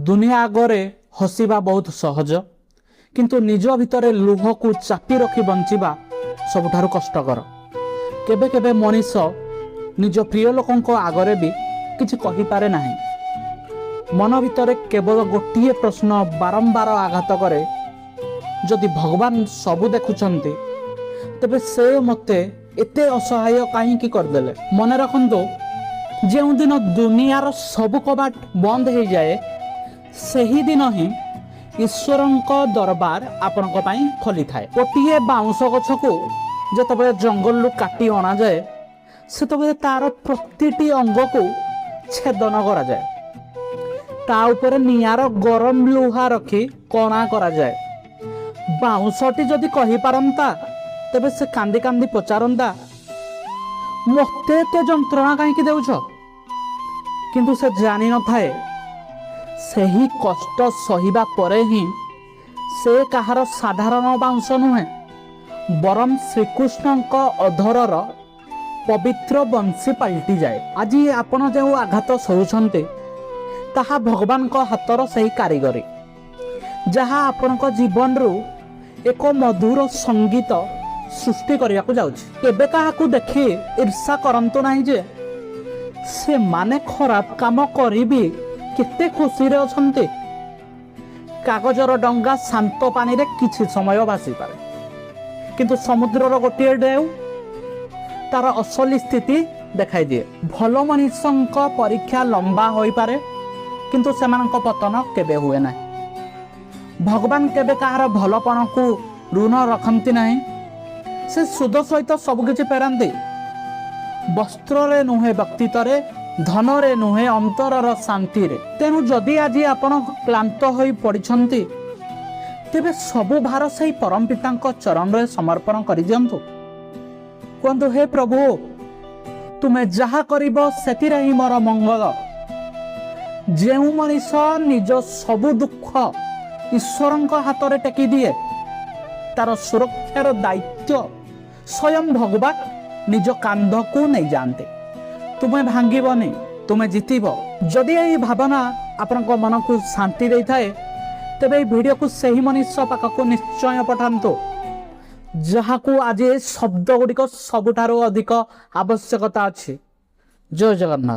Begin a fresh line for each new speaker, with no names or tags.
दुनिया आगरे हसिबा बहुत सहज किंतु निज भितर लुह को चापी रखी बंचिबा सबुठारु कष्टकर। केबे केबे मनीष निज प्रिय लोकंक आगरे भी किछि कहि पारे नाही। मन भितर केवल गोटिए प्रश्न बारंबार आघात करे, जदि भगवान सबु देखुछंती तेबे से मते एते असहाय काहींकी करदेले। मन रखंतु जेउ दिन दुनियार सबु कबाट बंद हो जाए सही दिन ही ईश्वरंक दरबार आपनक पई खोली थाए। गोटिए बाउंश गछ को जतबे जंगल लु काटी अणा जाए सेतबे तार प्रतिटी अंग को छेदन करा जाए, ता ऊपर नियार गरम लुहा रखी कणा करा जाए। बाउंशटी जदि कहि पारंता तेबे से कांदी कांदी पचारंता, मते ते जंत्रणा काहींकी देउछ? किंतु से जानी न थाए सही कष्ट सहिबा परे ही से कहार साधारण बांश नुहे, बरम श्रीकृष्णक अधरर पवित्र बंशी पलटि जाए। आज आपण जो आघात सहउछन्ते ताहा भगवान को हाथर सही कारीगरी, जहा आपण को जीवन रु एक मधुर संगीत सृष्टि करिया को जाउछि। केबे काहाकू देखि ईर्षा करंतु नाही जे से माने खराब काम करिबी केते खुशी रे अछन्ते। कागजर डंगा शांत पानी रे किछि समय भासी पारे, किंतु समुद्रर गोटे ढेउ तार असली स्थिति देखाई दिए। भल मनुष्यंक परीक्षा लंबा होई पारे किंतु सेमानक पतन केबे हुए ना। भगवान केबे कहार भलपण को ऋण रखंती नहीं, से सुद सहित सबकिछि फेरांती। वस्त्र रे नुहे व्यक्तित्वरे, धन रे नुहे अंतरर शांति रे। तेणु जदि आज आपण क्लांत होई पड़िछंती तेबे सबु भार सही परम पितांक चरण रे समर्पण करि दियंतु। कहंतु हे प्रभु तुमे जहा करिबो सेतिरे ही मोर मंगल। जेउ मनीष निज सबु दुख ईश्वरंक हाथ रे टेकी दिए तार सुरक्षार दायित्व स्वयं भगवान निज कांध को नहीं जानते। तुम्हें भांगीबनी, तुम्हें जीतिब। जदि यही भावना आपनक मन को शांति दे थाए तेबे वीडियो को सही मनुष्य पाखक निश्चय पठांतु, जहा को आज शब्द गुड़िक सबुठारु अधिक आवश्यकता अछि। जय जगन्नाथ।